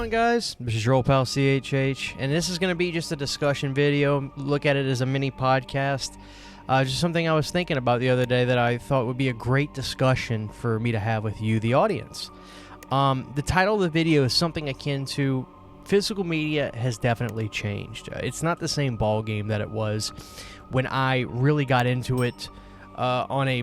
on, guys? This is your old pal CHH, and this is going to be just a discussion video. Look at it as a mini podcast. Just something I was thinking about the other day that I thought would be a great discussion for me to have with you, the audience. The title of the video is something akin to physical media has definitely changed. It's not the same ball game that it was when I really got into it on a,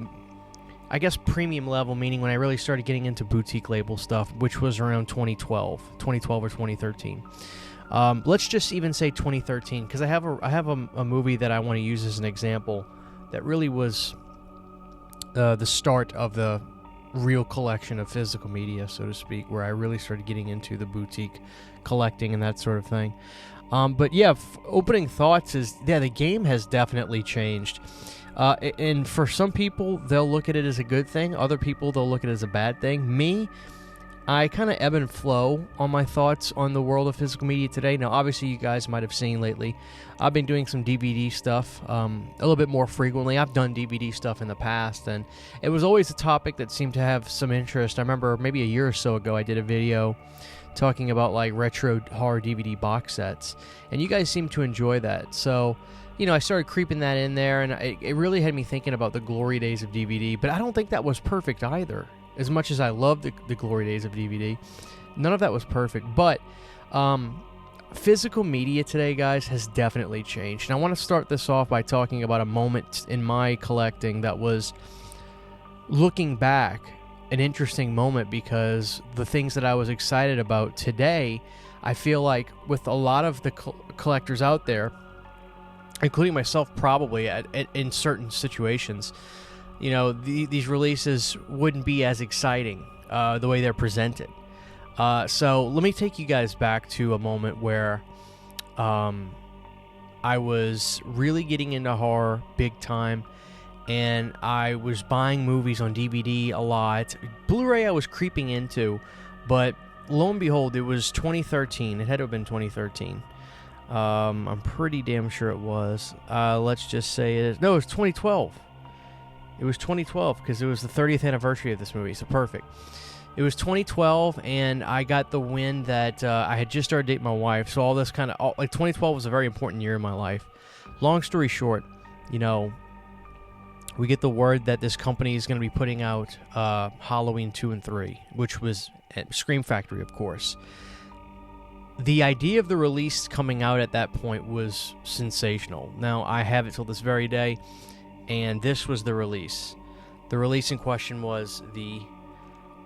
I guess, premium level, meaning when I really started getting into boutique label stuff, which was around 2012 or 2013. Let's just even say 2013, because I have a movie that I want to use as an example that really was the start of the real collection of physical media, so to speak, where I really started getting into the boutique collecting and that sort of thing. But yeah, opening thoughts is, yeah, the game has definitely changed. And for some people, they'll look at it as a good thing. Other people, they'll look at it as a bad thing. Me, I kind of ebb and flow on my thoughts on the world of physical media today. Now, obviously, you guys might have seen lately, I've been doing some DVD stuff a little bit more frequently. I've done DVD stuff in the past, and it was always a topic that seemed to have some interest. I remember maybe a year or so ago, I did a video talking about like retro horror DVD box sets, and you guys seem to enjoy that. So, you know, I started creeping that in there, and it really had me thinking about the glory days of DVD, but I don't think that was perfect either. As much as I love the glory days of DVD, none of that was perfect. But physical media today, guys, has definitely changed. And I want to start this off by talking about a moment in my collecting that was, looking back, an interesting moment, because the things that I was excited about today, I feel like with a lot of the collectors out there, including myself probably in certain situations, you know, these releases wouldn't be as exciting the way they're presented. So let me take you guys back to a moment where I was really getting into horror big time, and I was buying movies on DVD a lot. Blu-ray I was creeping into, but lo and behold, it was 2013. It had to have been 2013. I'm pretty damn sure it was. Let's just say it is. No, it was 2012. It was 2012 because it was the 30th anniversary of this movie, so perfect. It was 2012, and I got the wind that I had just started dating my wife, so all this kind of, like 2012 was a very important year in my life. Long story short, you know, we get the word that this company is going to be putting out Halloween 2 and 3, which was at Scream Factory, of course. The idea of the release coming out at that point was sensational. Now, I have it till this very day, and this was the release. The release in question was the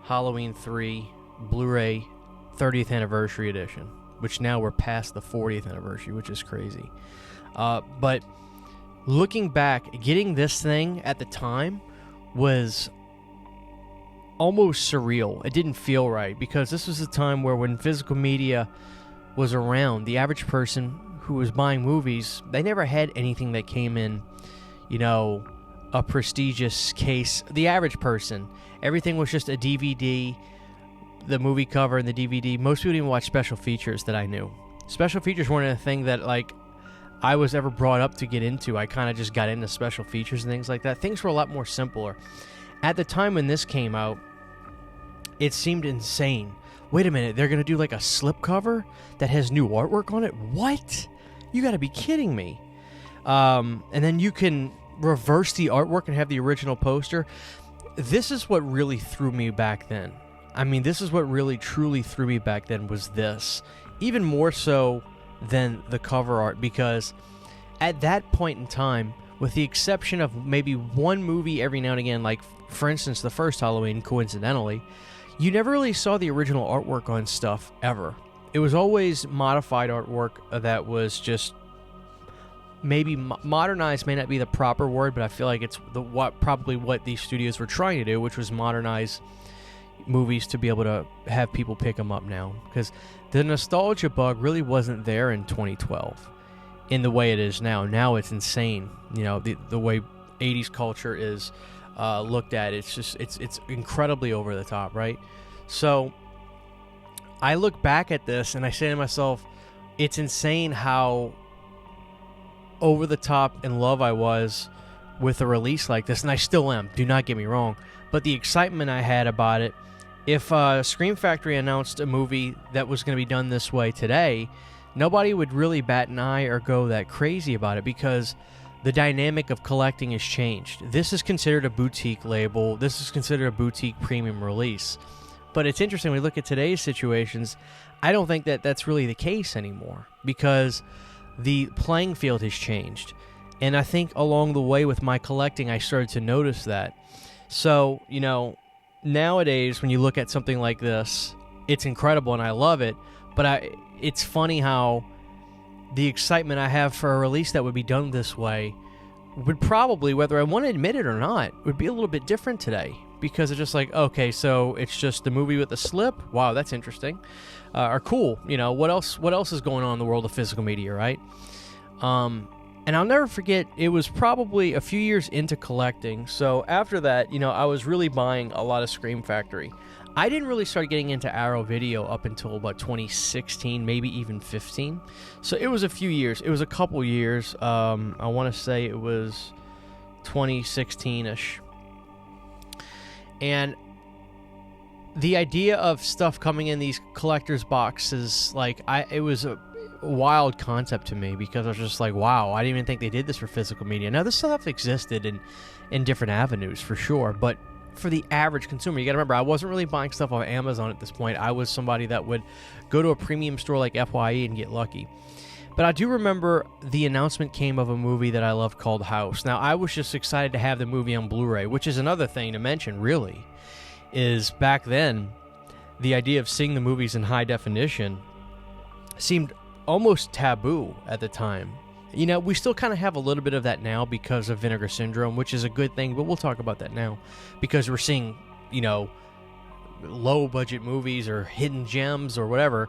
Halloween 3 Blu-ray 30th Anniversary Edition, which now we're past the 40th anniversary, which is crazy. But looking back, getting this thing at the time was almost surreal. It didn't feel right, because this was a time where when physical media was around, the average person who was buying movies, they never had anything that came in, you know, a prestigious case. The average person, everything was just a DVD, the movie cover and the DVD. Most people didn't even watch special features that I knew. Special features weren't a thing that, like, I was ever brought up to get into. I kind of just got into special features and things like that. Things were a lot more simpler. At the time when this came out, it seemed insane. Wait a minute, they're going to do like a slipcover that has new artwork on it? What? You got to be kidding me. And then you can reverse the artwork and have the original poster. This is what really threw me back then. I mean, this is what really truly threw me back then, was this. Even more so than the cover art, because at that point in time, with the exception of maybe one movie every now and again, like for instance the first Halloween, coincidentally, you never really saw the original artwork on stuff ever. It was always modified artwork that was just maybe modernized. May not be the proper word, but I feel like it's probably what these studios were trying to do, which was modernize movies to be able to have people pick them up now, because the nostalgia bug really wasn't there in 2012 in the way it is now. Now it's insane, you know, the way 80s culture is looked at. It's just it's incredibly over the top, right? So I look back at this and I say to myself, it's insane how over the top in love I was with a release like this, and I still am, do not get me wrong, but the excitement I had about it if Scream Factory announced a movie that was going to be done this way today, nobody would really bat an eye or go that crazy about it because the dynamic of collecting has changed. This is considered a boutique label. This is considered a boutique premium release. But it's interesting, when we look at today's situations, I don't think that that's really the case anymore because the playing field has changed. And I think along the way with my collecting, I started to notice that. So, you know, nowadays when you look at something like this, it's incredible and I love it. But it's funny how the excitement I have for a release that would be done this way would probably, whether I want to admit it or not, would be a little bit different today. Because it's just like, okay, so it's just the movie with the slip? Wow, that's interesting. Or cool, you know, what else is going on in the world of physical media, right? And I'll never forget, it was probably a few years into collecting. So after that, you know, I was really buying a lot of Scream Factory. I didn't really start getting into Arrow Video up until about 2016, maybe even 15. So it was a few years. It was a couple years. I want to say it was 2016-ish. And the idea of stuff coming in these collector's boxes, like, it was a wild concept to me because I was just like, wow, I didn't even think they did this for physical media. Now, this stuff existed in different avenues for sure, but for the average consumer, you got to remember, I wasn't really buying stuff off Amazon at this point. I was somebody that would go to a premium store like FYE and get lucky. But I do remember the announcement came of a movie that I loved called House. Now, I was just excited to have the movie on Blu-ray, which is another thing to mention, really, is back then, the idea of seeing the movies in high definition seemed almost taboo at the time. You know, we still kind of have a little bit of that now because of Vinegar Syndrome, which is a good thing, but we'll talk about that now because we're seeing, you know, low-budget movies or hidden gems or whatever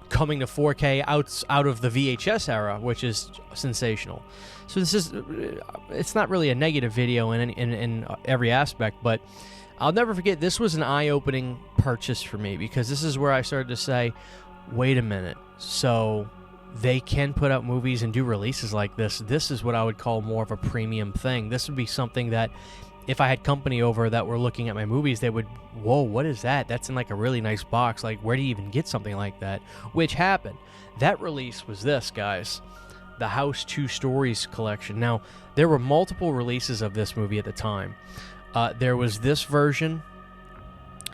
coming to 4K out of the VHS era, which is sensational. So this is, it's not really a negative video in every aspect, but I'll never forget, this was an eye-opening purchase for me because this is where I started to say, wait a minute, so they can put out movies and do releases like this. This is what I would call more of a premium thing. This would be something that if I had company over that were looking at my movies, they would, whoa, what is that? That's in like a really nice box. Like, where do you even get something like that? Which happened. That release was this, guys. The House 2 Stories collection. Now, there were multiple releases of this movie at the time. There was this version.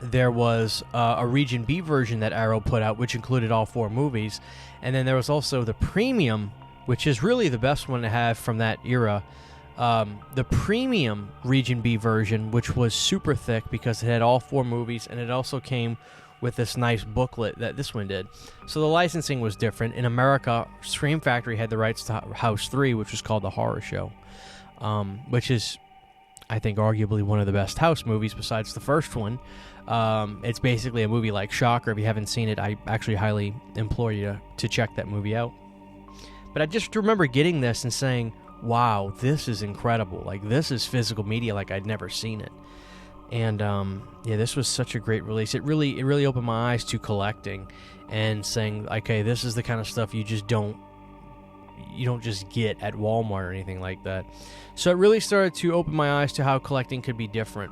There was a Region B version that Arrow put out, which included all 4 movies. And then there was also the premium, which is really the best one to have from that era. The premium Region B version, which was super thick because it had all 4 movies, and it also came with this nice booklet that this one did. So the licensing was different. In America, Scream Factory had the rights to House 3, which was called The Horror Show, which is, I think, arguably one of the best House movies besides the first one. It's basically a movie like Shocker. If you haven't seen it, I actually highly implore you to check that movie out. But I just remember getting this and saying, wow, this is incredible. Like, this is physical media like I'd never seen it. And, yeah, this was such a great release. It really opened my eyes to collecting and saying, okay, this is the kind of stuff you don't just get at Walmart or anything like that. So it really started to open my eyes to how collecting could be different.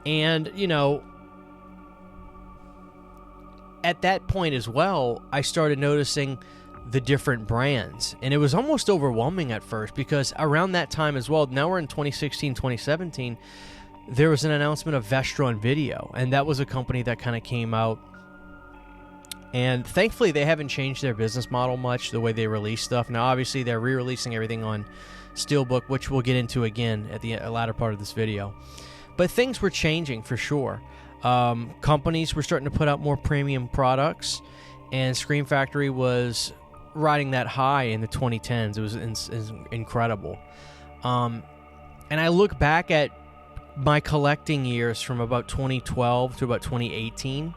And, you know, at that point as well, I started noticing the different brands, and it was almost overwhelming at first because around that time as well, now we're in 2016, 2017, there was an announcement of Vestron Video, and that was a company that kind of came out, and thankfully they haven't changed their business model much, the way they release stuff. Now obviously they're re-releasing everything on Steelbook, which we'll get into again at the latter part of this video, but things were changing for sure. Companies were starting to put out more premium products, and Scream Factory was riding that high in the 2010s. It was incredible. And I look back at my collecting years from about 2012 to about 2018.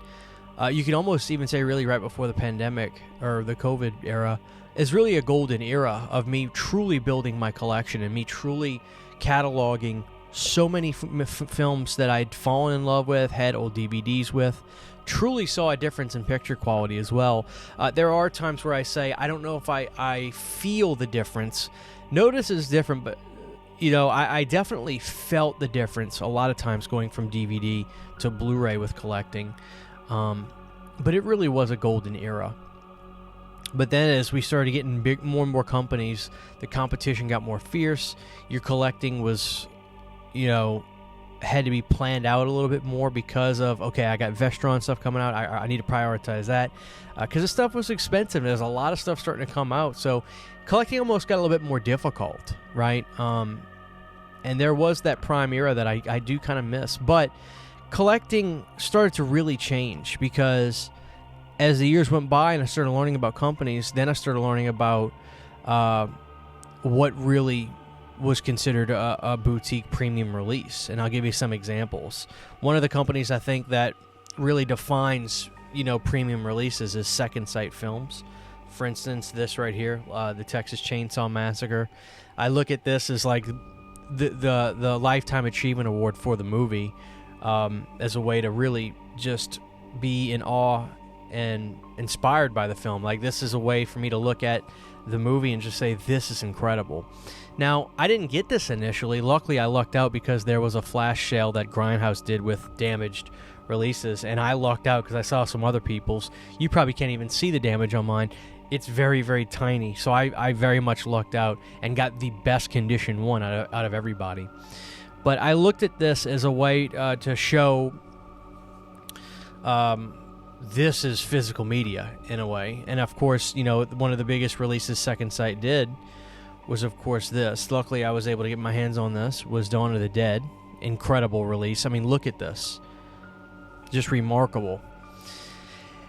You could almost even say really right before the pandemic or the COVID era is really a golden era of me truly building my collection and me truly cataloging so many films that I'd fallen in love with, had old DVDs with, truly saw a difference in picture quality as well. There are times where I say, I don't know if I feel the difference. Notice is different, but I definitely felt the difference a lot of times going from DVD to Blu-ray with collecting. But it really was a golden era. But then as we started getting more and more companies, the competition got more fierce. Your collecting was, had to be planned out a little bit more because of, okay, I got Vestron stuff coming out. I need to prioritize that because the stuff was expensive. There's a lot of stuff starting to come out. So collecting almost got a little bit more difficult, right? And there was that prime era that I do kind of miss. But collecting started to really change because as the years went by and I started learning about companies, then I started learning about what really was considered a boutique premium release. And I'll give you some examples. One of the companies I think that really defines, premium releases is Second Sight Films. For instance, this right here, the Texas Chainsaw Massacre. I look at this as like the Lifetime Achievement Award for the movie, as a way to really just be in awe and inspired by the film. Like, this is a way for me to look at the movie and just say, this is incredible. Now, I didn't get this initially. Luckily, I lucked out because there was a flash sale that Grindhouse did with damaged releases, and I lucked out because I saw some other people's. You probably can't even see the damage on mine. It's very, very tiny, so I very much lucked out and got the best condition one out of everybody. But I looked at this as a way to show this is physical media in a way. And of course, one of the biggest releases Second Sight did was, of course, this. Luckily, I was able to get my hands on this, was Dawn of the Dead. Incredible release. I mean, look at this. Just remarkable.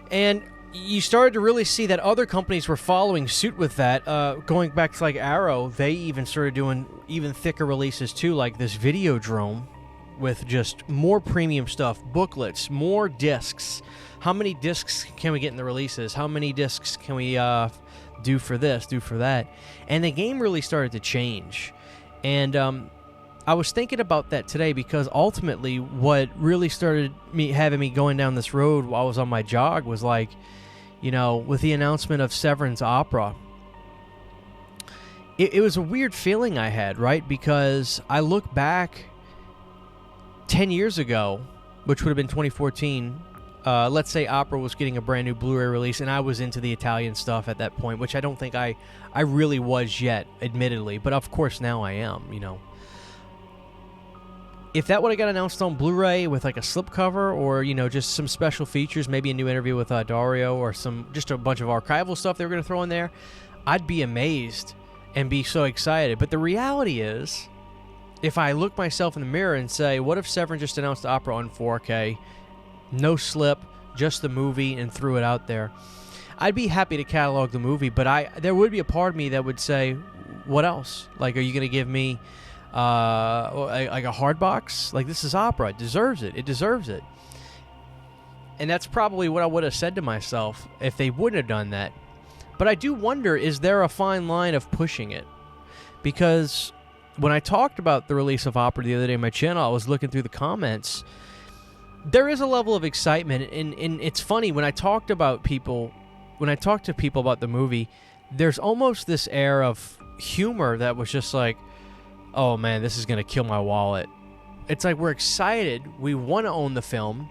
And you started to really see that other companies were following suit with that. Going back to like Arrow, they even started doing even thicker releases too, like this Videodrome with just more premium stuff, booklets, more discs. How many discs can we get in the releases? How many discs can we do for this, do for that? And the game really started to change. And I was thinking about that today because ultimately what really started having me going down this road while I was on my jog was like, with the announcement of Severin's Opera, it was a weird feeling I had, right? Because I look back 10 years ago, which would have been 2014, let's say Opera was getting a brand new Blu-ray release, and I was into the Italian stuff at that point, which I don't think I really was yet, admittedly. But of course now I am, If that would have got announced on Blu-ray with like a slipcover or, just some special features, maybe a new interview with Dario or just a bunch of archival stuff they were going to throw in there, I'd be amazed and be so excited. But the reality is, if I look myself in the mirror and say, what if Severin just announced the Opera on 4K, no slip, just the movie, and threw it out there, I'd be happy to catalog the movie, but there would be a part of me that would say, what else? Like, are you going to give me like a hard box? Like, this is Opera. It deserves it. It deserves it. And that's probably what I would have said to myself if they wouldn't have done that. But I do wonder, is there a fine line of pushing it? Because when I talked about the release of Opera the other day on my channel, I was looking through the comments. There is a level of excitement, and it's funny, when I talk to people about the movie, there's almost this air of humor that was just like, oh man, this is going to kill my wallet. It's like we're excited, we want to own the film,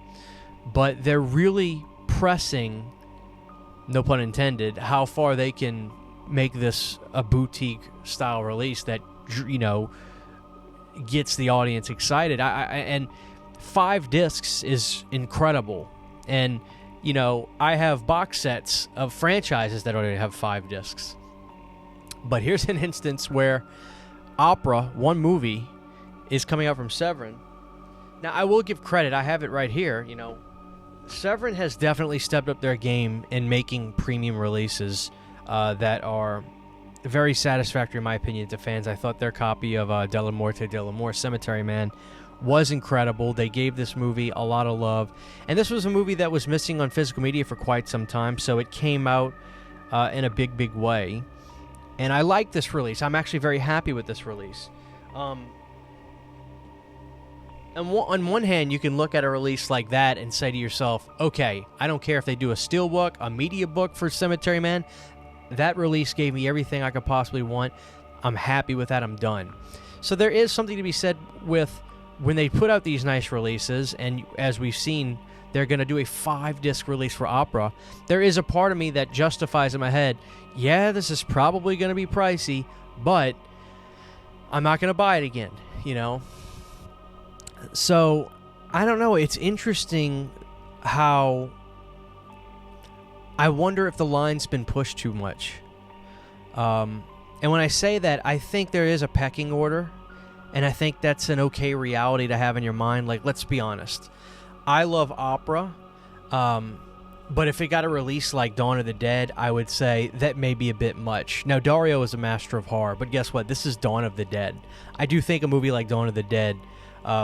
but they're really pressing, no pun intended, how far they can make this a boutique style release that, gets the audience excited. And 5 discs is incredible. And, I have box sets of franchises that already have 5 discs. But here's an instance where Opera, one movie, is coming out from Severin. Now, I will give credit. I have it right here. Severin has definitely stepped up their game in making premium releases that are very satisfactory, in my opinion, to fans. I thought their copy of Della Morte dell'Amore, Cemetery Man, was incredible. They gave this movie a lot of love. And this was a movie that was missing on physical media for quite some time, so it came out in a big, big way. And I like this release. I'm actually very happy with this release. On one hand, you can look at a release like that and say to yourself, okay, I don't care if they do a steelbook, a media book for Cemetery Man. That release gave me everything I could possibly want. I'm happy with that. I'm done. So there is something to be said with when they put out these nice releases, and as we've seen, they're going to do a 5-disc release for Opera. There is a part of me that justifies in my head, yeah, this is probably going to be pricey, but I'm not going to buy it again, you know? So, I don't know. It's interesting how I wonder if the line's been pushed too much. And when I say that, I think there is a pecking order, and I think that's an okay reality to have in your mind. Like, let's be honest. I love Opera, but if it got a release like Dawn of the Dead, I would say that may be a bit much. Now, Dario is a master of horror, but guess what? This is Dawn of the Dead. I do think a movie like Dawn of the Dead,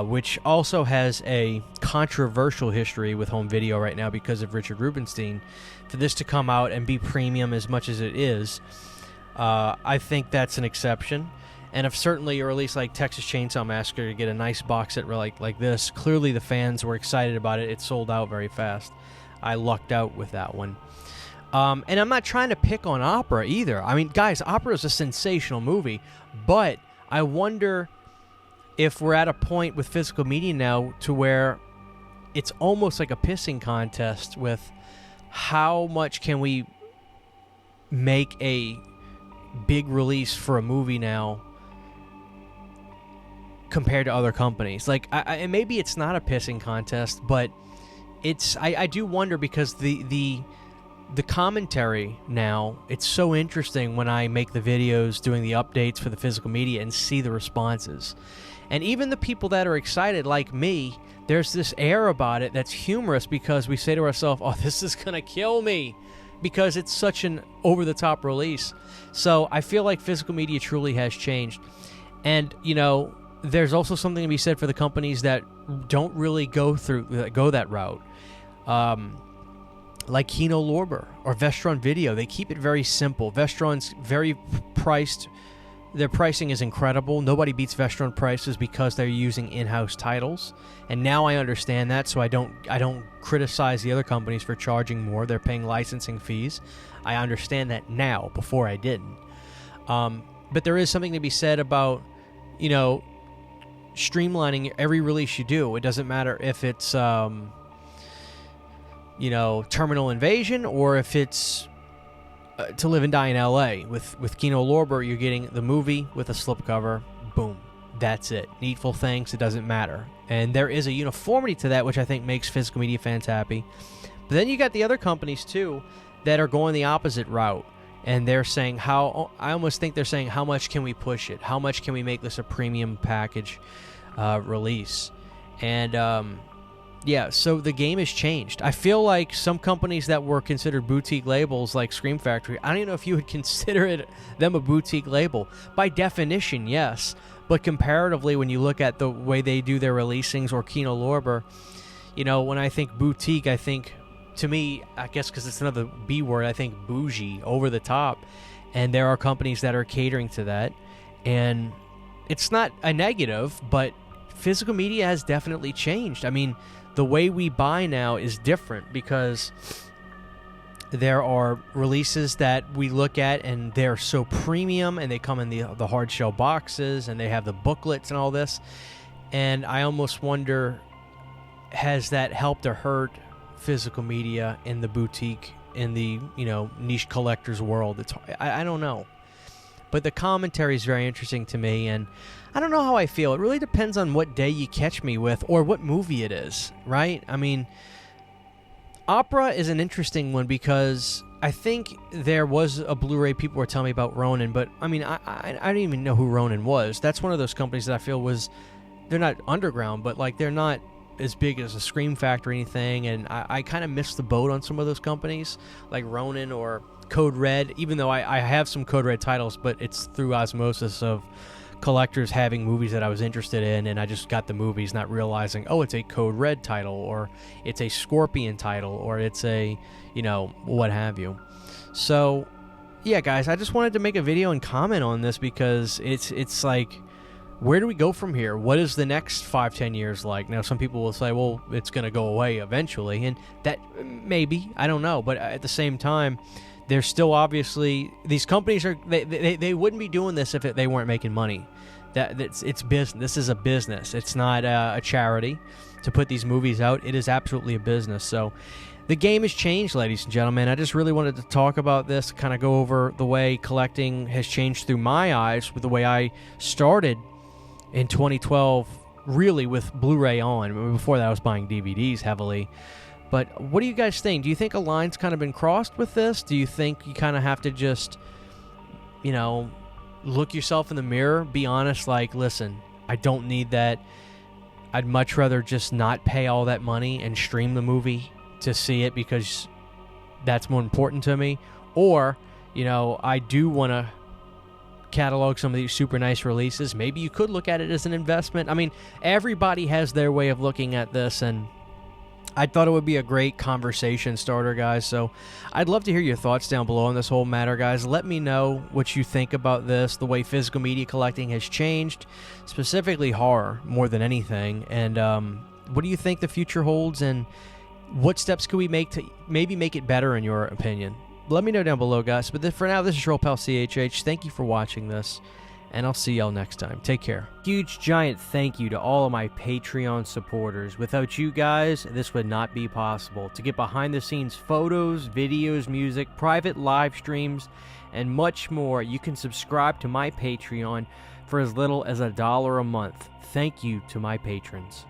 which also has a controversial history with home video right now because of Richard Rubenstein, for this to come out and be premium as much as it is, I think that's an exception. And if certainly a release like Texas Chainsaw Massacre to get a nice box set like this, clearly the fans were excited about it. It sold out very fast. I lucked out with that one. And I'm not trying to pick on Opera either. I mean, guys, Opera is a sensational movie, but I wonder if we're at a point with physical media now to where it's almost like a pissing contest with how much can we make a big release for a movie now compared to other companies. Like, and maybe it's not a pissing contest, but it's I do wonder, because the commentary now, it's so interesting when I make the videos doing the updates for the physical media and see the responses. And even the people that are excited, like me, there's this air about it that's humorous, because we say to ourselves, oh, this is going to kill me, because it's such an over-the-top release. So I feel like physical media truly has changed. And, you know, there's also something to be said for the companies that don't really go that route. Like Kino Lorber or Vestron Video. They keep it very simple. Vestron's very priced. Their pricing is incredible. Nobody beats Vestron prices because they're using in-house titles. And now I understand that, so I don't criticize the other companies for charging more. They're paying licensing fees. I understand that now. Before I didn't. But there is something to be said about, you know, streamlining every release you do. It doesn't matter if it's you know, Terminal Invasion, or if it's To Live and Die in L.A. With Kino Lorber, you're getting the movie with a slipcover. Boom. That's it. Needful Things, it doesn't matter. And there is a uniformity to that, which I think makes physical media fans happy. But then you got the other companies, too, that are going the opposite route. And they're saying I almost think they're saying, how much can we push it? How much can we make this a premium package release? And, yeah, so the game has changed. I feel like some companies that were considered boutique labels, like Scream Factory, I don't even know if you would consider them a boutique label. By definition, yes. But comparatively, when you look at the way they do their releasings, or Kino Lorber, you know, when I think boutique, I think, to me, I guess because it's another B word, I think bougie, over the top. And there are companies that are catering to that. And it's not a negative, but physical media has definitely changed. I mean, the way we buy now is different, because there are releases that we look at and they're so premium, and they come in the hard shell boxes, and they have the booklets and all this. And I almost wonder, has that helped or hurt physical media in the boutique, in the, you know, niche collector's world? I don't know. But the commentary is very interesting to me, and I don't know how I feel. It really depends on what day you catch me with, or what movie it is, right? I mean, Opera is an interesting one, because I think there was a Blu-ray people were telling me about Ronin, but I mean, I didn't even know who Ronin was. That's one of those companies that I feel they're not underground, but like they're not as big as a Scream Factory or anything, and I kind of missed the boat on some of those companies, like Ronin or Code Red, even though I have some Code Red titles, but it's through osmosis of collectors having movies that I was interested in, and I just got the movies not realizing, oh, it's a Code Red title, or it's a Scorpion title, or it's a, you know, what have you. So, yeah, guys, I just wanted to make a video and comment on this, because it's like, where do we go from here? What is the next 5-10 years like? Now, some people will say, well, it's going to go away eventually, and that maybe, I don't know, but at the same time, there's still obviously, these companies are, they wouldn't be doing this if they weren't making money. it's business. This is a business. It's not a charity to put these movies out. It is absolutely a business. So the game has changed, ladies and gentlemen. I just really wanted to talk about this, kind of go over the way collecting has changed through my eyes, with the way I started in 2012, really with Blu-ray on. I mean, before that, I was buying DVDs heavily. But what do you guys think? Do you think a line's kind of been crossed with this? Do you think you kind of have to just, you know, look yourself in the mirror, be honest, like, listen, I don't need that. I'd much rather just not pay all that money and stream the movie to see it because that's more important to me. Or, you know, I do want to catalog some of these super nice releases. Maybe you could look at it as an investment. I mean, everybody has their way of looking at this, and I thought it would be a great conversation starter, guys. So I'd love to hear your thoughts down below on this whole matter, guys. Let me know what you think about this, the way physical media collecting has changed, specifically horror more than anything. And what do you think the future holds, and what steps could we make to maybe make it better, in your opinion? Let me know down below, guys. But for now, this is your old pal CHH. Thank you for watching this, and I'll see y'all next time. Take care. Huge, giant thank you to all of my Patreon supporters. Without you guys, this would not be possible. To get behind-the-scenes photos, videos, music, private live streams, and much more, you can subscribe to my Patreon for as little as $1 a month. Thank you to my patrons.